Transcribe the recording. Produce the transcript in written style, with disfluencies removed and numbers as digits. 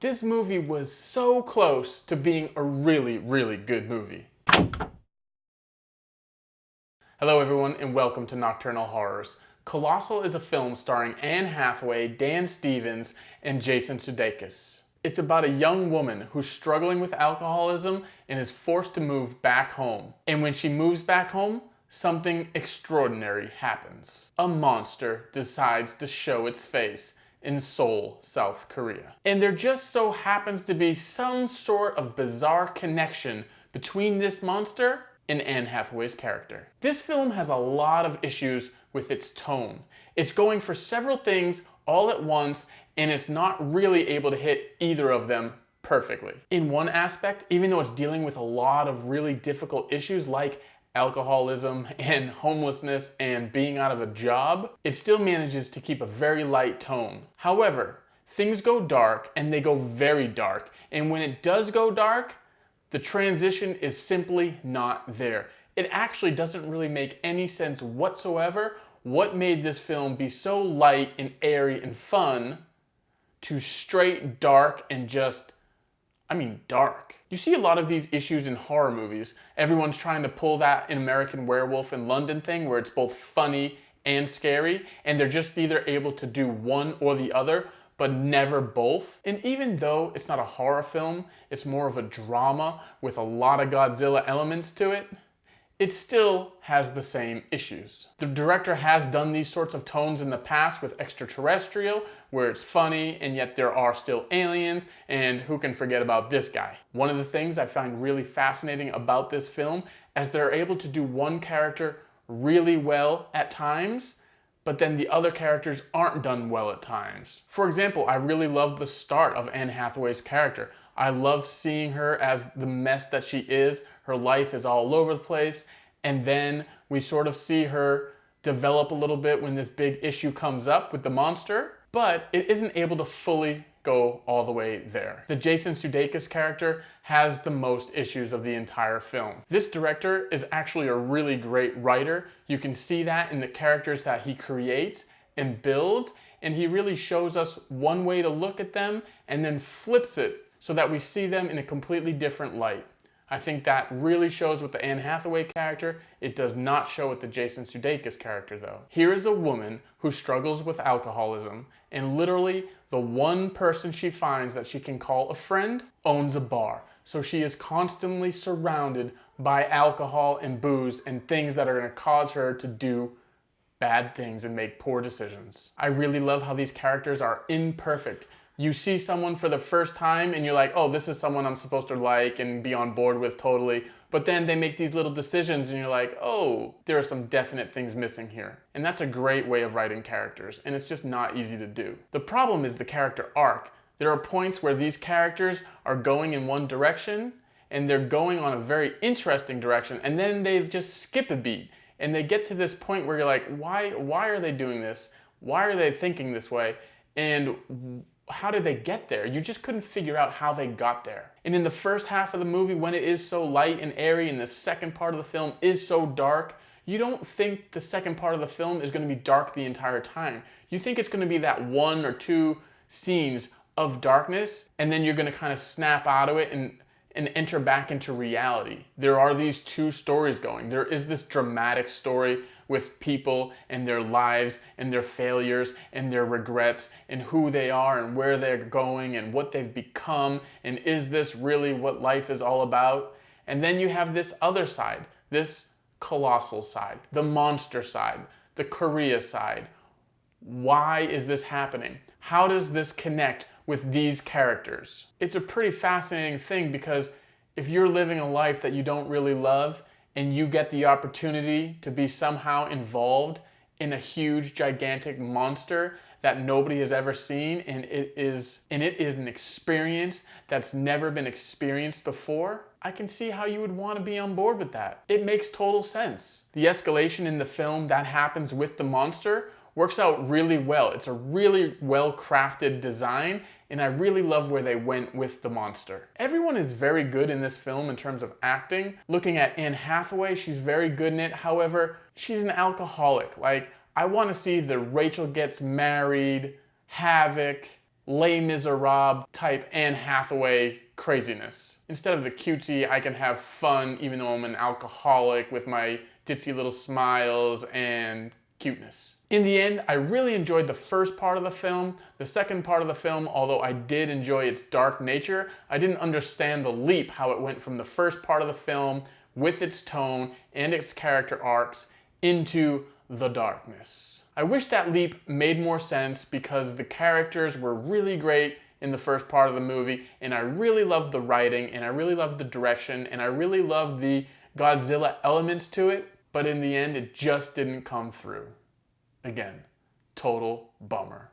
This movie was so close to being a really, really good movie. Hello everyone and welcome to Nocturnal Horrors. Colossal is a film starring Anne Hathaway, Dan Stevens, and Jason Sudeikis. It's about a young woman who's struggling with alcoholism and is forced to move back home. And when she moves back home, something extraordinary happens. A monster decides to show its face in Seoul, South Korea. And there just so happens to be some sort of bizarre connection between this monster and Anne Hathaway's character. This film has a lot of issues with its tone. It's going for several things all at once, and it's not really able to hit either of them perfectly. In one aspect, even though it's dealing with a lot of really difficult issues like alcoholism and homelessness and being out of a job, it still manages to keep a very light tone. However, things go dark, and they go very dark, and when it does go dark, the transition is simply not there. It actually doesn't really make any sense whatsoever what made this film be so light and airy and fun to straight dark and just, dark. You see a lot of these issues in horror movies. Everyone's trying to pull that American Werewolf in London thing where it's both funny and scary, and they're just either able to do one or the other, but never both. And even though it's not a horror film, it's more of a drama with a lot of Godzilla elements to it, it still has the same issues. The director has done these sorts of tones in the past with Extraterrestrial, where it's funny and yet there are still aliens, and who can forget about this guy? One of the things I find really fascinating about this film is they're able to do one character really well at times, but then the other characters aren't done well at times. For example, I really love the start of Anne Hathaway's character. I love seeing her as the mess that she is. Her life is all over the place, and then we sort of see her develop a little bit when this big issue comes up with the monster, but it isn't able to fully go all the way there. The Jason Sudeikis character has the most issues of the entire film. This director is actually a really great writer. You can see that in the characters that he creates and builds, and he really shows us one way to look at them and then flips it so that we see them in a completely different light. I think that really shows with the Anne Hathaway character. It does not show with the Jason Sudeikis character though. Here is a woman who struggles with alcoholism, and literally the one person she finds that she can call a friend owns a bar. So she is constantly surrounded by alcohol and booze and things that are going to cause her to do bad things and make poor decisions. I really love how these characters are imperfect. You see someone for the first time and you're like, oh, this is someone I'm supposed to like and be on board with totally. But then they make these little decisions and you're like, oh, there are some definite things missing here. And that's a great way of writing characters, and it's just not easy to do. The problem is the character arc. There are points where these characters are going in one direction and they're going on a very interesting direction, and then they just skip a beat and they get to this point where you're like, why are they doing this? Why are they thinking this way? And how did they get there? You just couldn't figure out how they got there. And in the first half of the movie, when it is so light and airy and the second part of the film is so dark, you don't think the second part of the film is going to be dark the entire time. You think it's going to be that one or two scenes of darkness, and then you're going to kind of snap out of it and enter back into reality. There are these two stories going. There is this dramatic story with people and their lives and their failures and their regrets and who they are and where they're going and what they've become, and is this really what life is all about? And then you have this other side, this colossal side, the monster side, the Korea side. Why is this happening? How does this connect with these characters? It's a pretty fascinating thing, because if you're living a life that you don't really love and you get the opportunity to be somehow involved in a huge, gigantic monster that nobody has ever seen, and it is an experience that's never been experienced before, I can see how you would want to be on board with that. It makes total sense. The escalation in the film that happens with the monster works out really well. It's a really well-crafted design, and I really love where they went with the monster. Everyone is very good in this film in terms of acting. Looking at Anne Hathaway, she's very good in it. However, she's an alcoholic. Like, I want to see the Rachel gets married, Havoc, Les Miserables type Anne Hathaway craziness. Instead of the cutesy, I can have fun even though I'm an alcoholic with my ditzy little smiles and cuteness. In the end, I really enjoyed the first part of the film. The second part of the film, although I did enjoy its dark nature, I didn't understand the leap, how it went from the first part of the film with its tone and its character arcs into the darkness. I wish that leap made more sense because the characters were really great in the first part of the movie, and I really loved the writing, and I really loved the direction, and I really loved the Godzilla elements to it, but in the end, it just didn't come through. Again, total bummer.